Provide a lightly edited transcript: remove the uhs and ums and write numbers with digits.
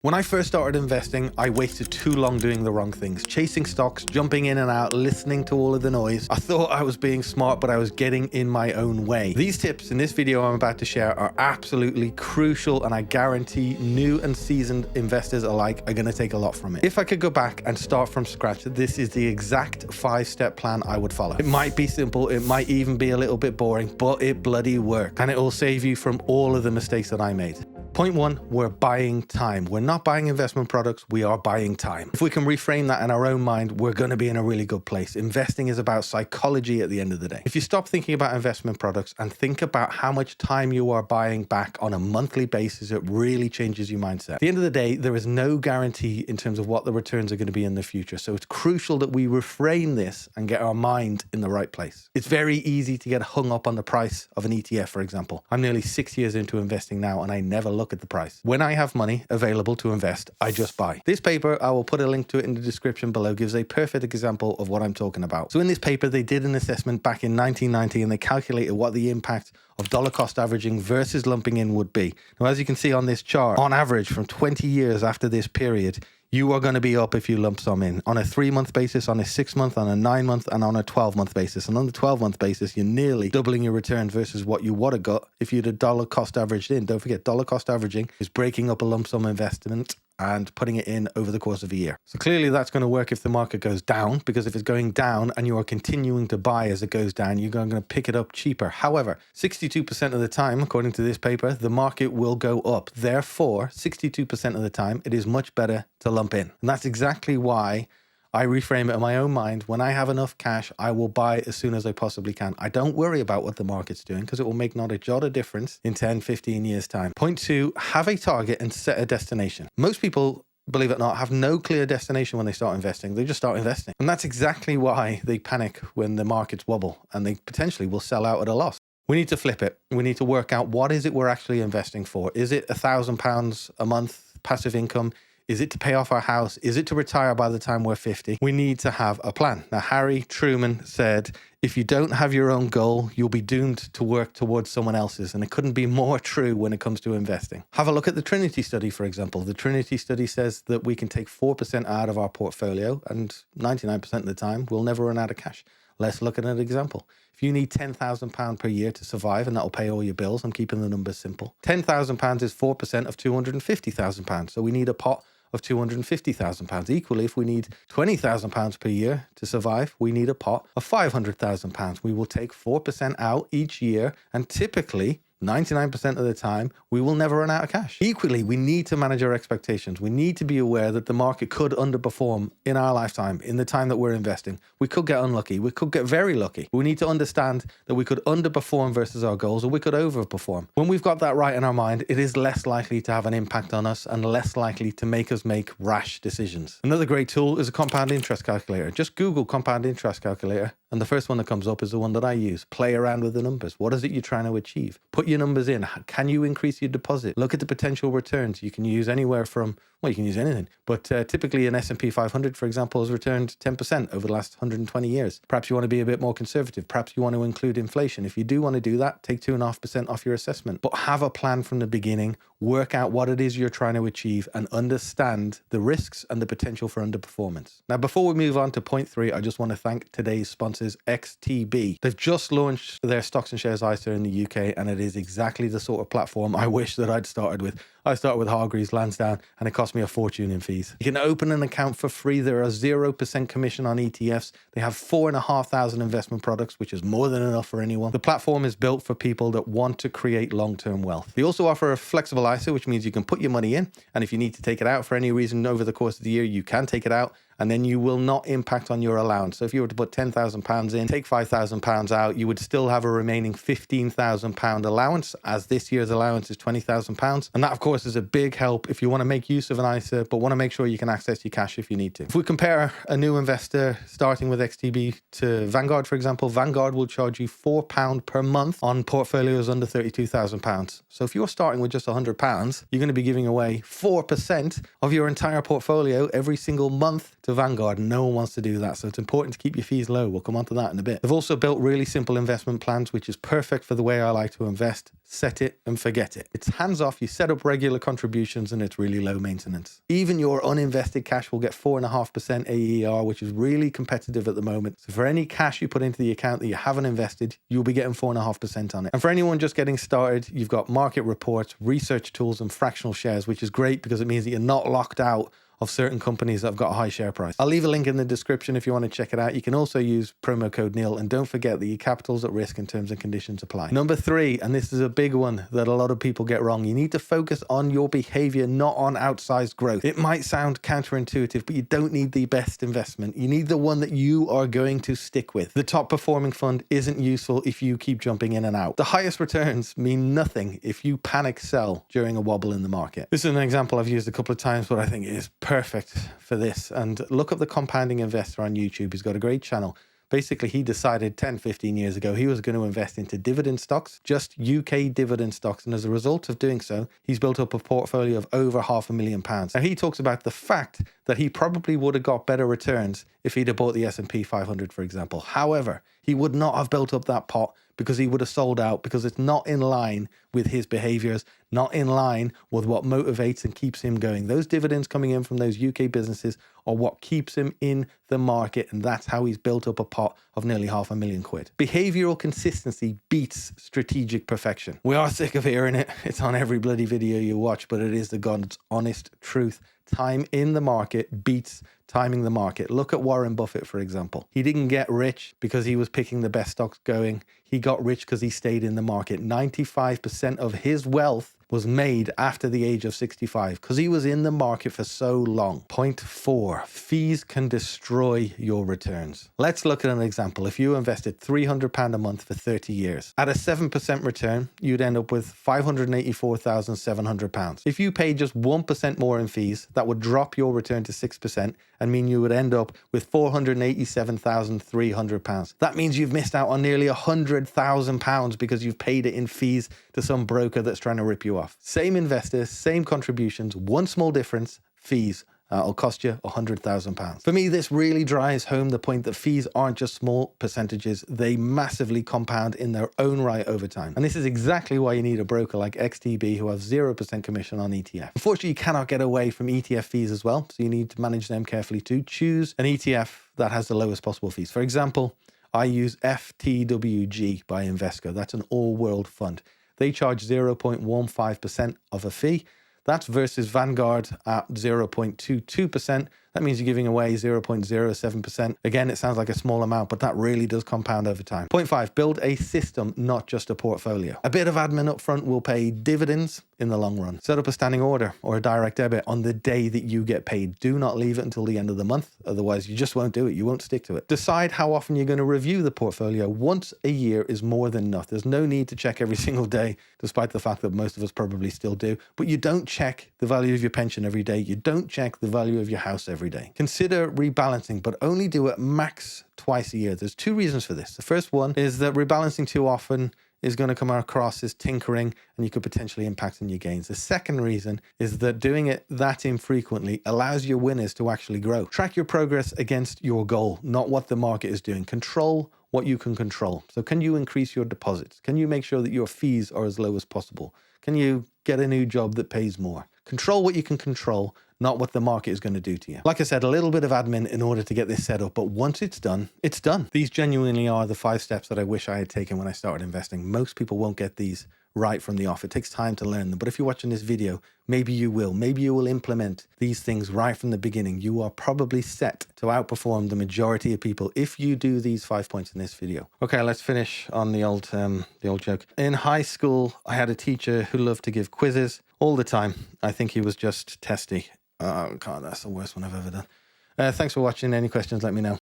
When I first started investing, I waited too long doing the wrong things, chasing stocks, jumping in and out, listening to all of the noise. I thought I was being smart, but I was getting in my own way. These tips in this video I'm about to share are absolutely crucial, and I guarantee new and seasoned investors alike are going to take a lot from it. If I could go back and start from scratch, this is the exact 5-step plan I would follow. It might be simple, it might even be a little bit boring, but it bloody works, and it will save you from all of the mistakes that I made. Point one, we're buying time. We're not buying investment products, we are buying time. If we can reframe that in our own mind, we're going to be in a really good place. Investing is about psychology at the end of the day. If you stop thinking about investment products and think about how much time you are buying back on a monthly basis, it really changes your mindset. At the end of the day, there is no guarantee in terms of what the returns are going to be in the future. So it's crucial that we reframe this and get our mind in the right place. It's very easy to get hung up on the price of an ETF, for example. I'm nearly 6 years into investing now, and I never look at the price. When I have money available to invest, I just buy. This paper, I will put a link to it in the description below, gives a perfect example of what I'm talking about. So in this paper, they did an assessment back in 1990 and they calculated what the impact of dollar cost averaging versus lumping in would be. Now, as you can see on this chart, on average from 20 years after this period, you are going to be up if you lump sum in on a 3-month basis, on a 6-month, on a 9-month, and on a 12-month basis. And on the 12-month basis, you're nearly doubling your return versus what you would have got if you'd a dollar cost averaged in. Don't forget, dollar cost averaging is breaking up a lump sum investment and putting it in over the course of a year. So clearly that's going to work if the market goes down, because if it's going down and you are continuing to buy as it goes down, you're going to pick it up cheaper. However, 62% of the time, according to this paper, the market will go up. Therefore, 62% of the time, it is much better to lump in. And that's exactly why I reframe it in my own mind. When I have enough cash, I will buy as soon as I possibly can. I don't worry about what the market's doing because it will make not a jot of difference in 10, 15 years time. Point two, have a target and set a destination. Most people, believe it or not, have no clear destination when they start investing. They just start investing. And that's exactly why they panic when the markets wobble and they potentially will sell out at a loss. We need to flip it. We need to work out what is it we're actually investing for. Is it £1,000 a month passive income? Is it to pay off our house? Is it to retire by the time we're 50? We need to have a plan. Now, Harry Truman said, if you don't have your own goal, you'll be doomed to work towards someone else's. And it couldn't be more true when it comes to investing. Have a look at the Trinity study, for example. The Trinity study says that we can take 4% out of our portfolio and 99% of the time, we'll never run out of cash. Let's look at an example. If you need £10,000 per year to survive, and that'll pay all your bills, I'm keeping the numbers simple. £10,000 is 4% of £250,000. So we need a pot of £250,000. Equally, if we need £20,000 per year to survive, we need a pot of £500,000. We will take 4% out each year, and typically 99% of the time, we will never run out of cash. Equally, we need to manage our expectations. We need to be aware that the market could underperform in our lifetime, in the time that we're investing. We could get unlucky. We could get very lucky. We need to understand that we could underperform versus our goals, or we could overperform. When we've got that right in our mind, it is less likely to have an impact on us and less likely to make us make rash decisions. Another great tool is a compound interest calculator. Just Google compound interest calculator, and the first one that comes up is the one that I use. Play around with the numbers. What is it you're trying to achieve? Put your numbers in. Can you increase your deposit? Look at the potential returns. You can use anywhere from, well, you can use anything, but typically an S&P 500, for example, has returned 10% over the last 120 years. Perhaps you want to be a bit more conservative. Perhaps you want to include inflation. If you do want to do that, take 2.5% off your assessment, but have a plan from the beginning, work out what it is you're trying to achieve, and understand the risks and the potential for underperformance. Now, before we move on to point 3, I just want to thank today's sponsors, XTB. They've just launched their stocks and shares ISA in the UK, and it is exactly the sort of platform I wish that I'd started with. I started with Hargreaves Lansdown, and it cost me a fortune in fees. You can open an account for free. There are 0% commission on ETFs. They have 4,500 investment products, which is more than enough for anyone. The platform is built for people that want to create long-term wealth. They also offer a flexible ISA, which means you can put your money in, and if you need to take it out for any reason over the course of the year, you can take it out, and then you will not impact on your allowance. So if you were to put £10,000 in, take £5,000 out, you would still have a remaining £15,000 allowance, as this year's allowance is £20,000. And that, of course, is a big help if you want to make use of an ISA, but want to make sure you can access your cash if you need to. If we compare a new investor starting with XTB to Vanguard, for example, Vanguard will charge you £4 per month on portfolios under £32,000. So if you're starting with just £100, you're going to be giving away 4% of your entire portfolio every single month to to Vanguard. No one wants to do that. So it's important to keep your fees low. We'll come on to that in a bit. They've also built really simple investment plans, which is perfect for the way I like to invest. Set it and forget it. It's hands off. You set up regular contributions and it's really low maintenance. Even your uninvested cash will get 4.5% AER, which is really competitive at the moment. So for any cash you put into the account that you haven't invested, you'll be getting 4.5% on it. And for anyone just getting started, you've got market reports, research tools, and fractional shares, which is great because it means that you're not locked out of certain companies that have got a high share price. I'll leave a link in the description if you want to check it out. You can also use promo code Neil, and don't forget that your capital's at risk and terms and conditions apply. Number 3, and this is a big one that a lot of people get wrong. You need to focus on your behavior, not on outsized growth. It might sound counterintuitive, but you don't need the best investment. You need the one that you are going to stick with. The top performing fund isn't useful if you keep jumping in and out. The highest returns mean nothing if you panic sell during a wobble in the market. This is an example I've used a couple of times, but I think it is perfect for this. And look up the Compounding Investor on YouTube. He's got a great channel. Basically, he decided 10, 15 years ago he was going to invest into dividend stocks, just UK dividend stocks. And as a result of doing so, he's built up a portfolio of over £500,000. Now, he talks about the fact that he probably would have got better returns if he'd have bought the S&P 500, for example. However, he would not have built up that pot because he would have sold out, because it's not in line with his behaviors, not in line with what motivates and keeps him going. Those dividends coming in from those UK businesses are what keeps him in the market, and that's how he's built up a pot of nearly £500,000. Behavioral consistency beats strategic perfection. We are sick of hearing it. It's on every bloody video you watch, but it is the God's honest truth. Time in the market beats timing the market. Look at Warren Buffett, for example. He didn't get rich because he was picking the best stocks going. He got rich because he stayed in the market. 95% of his wealth was made after the age of 65 because he was in the market for so long. Point 4, fees can destroy your returns. Let's look at an example. If you invested £300 a month for 30 years, at a 7% return, you'd end up with £584,700. If you paid just 1% more in fees, that would drop your return to 6% and mean you would end up with £487,300. That means you've missed out on nearly £100,000 because you've paid it in fees to some broker that's trying to rip you off. Same investors, same contributions, one small difference, fees. It'll cost you £100,000. For me, this really drives home the point that fees aren't just small percentages. They massively compound in their own right over time. And this is exactly why you need a broker like XTB who have 0% commission on ETF. Unfortunately, you cannot get away from ETF fees as well, so you need to manage them carefully too. Choose an ETF that has the lowest possible fees. For example, I use FTWG by Invesco. That's an all-world fund. They charge 0.15% of a fee. That's versus Vanguard at 0.22%. That means you're giving away 0.07%. Again, it sounds like a small amount, but that really does compound over time. Point 5, build a system, not just a portfolio. A bit of admin up front will pay dividends in the long run. Set up a standing order or a direct debit on the day that you get paid. Do not leave it until the end of the month. Otherwise, you just won't do it. You won't stick to it. Decide how often you're going to review the portfolio. Once a year is more than enough. There's no need to check every single day, despite the fact that most of us probably still do. But you don't check the value of your pension every day. You don't check the value of your house every day. Consider rebalancing, but only do it max twice a year. There's 2 reasons for this. The first one is that rebalancing too often is going to come across as tinkering and you could potentially impact on your gains. The second reason is that doing it that infrequently allows your winners to actually grow. Track your progress against your goal, not what the market is doing. Control what you can control. So can you increase your deposits? Can you make sure that your fees are as low as possible? Can you get a new job that pays more? Control what you can control, not what the market is going to do to you. Like I said, a little bit of admin in order to get this set up, but once it's done, it's done. These genuinely are the 5 steps that I wish I had taken when I started investing. Most people won't get these right from the off. It takes time to learn them. But if you're watching this video, maybe you will. Maybe you will implement these things right from the beginning. You are probably set to outperform the majority of people if you do these 5 points in this video. Okay, let's finish on the old joke. In high school, I had a teacher who loved to give quizzes all the time. I think he was just testy. Oh, God, that's the worst one I've ever done. Thanks for watching. Any questions, let me know.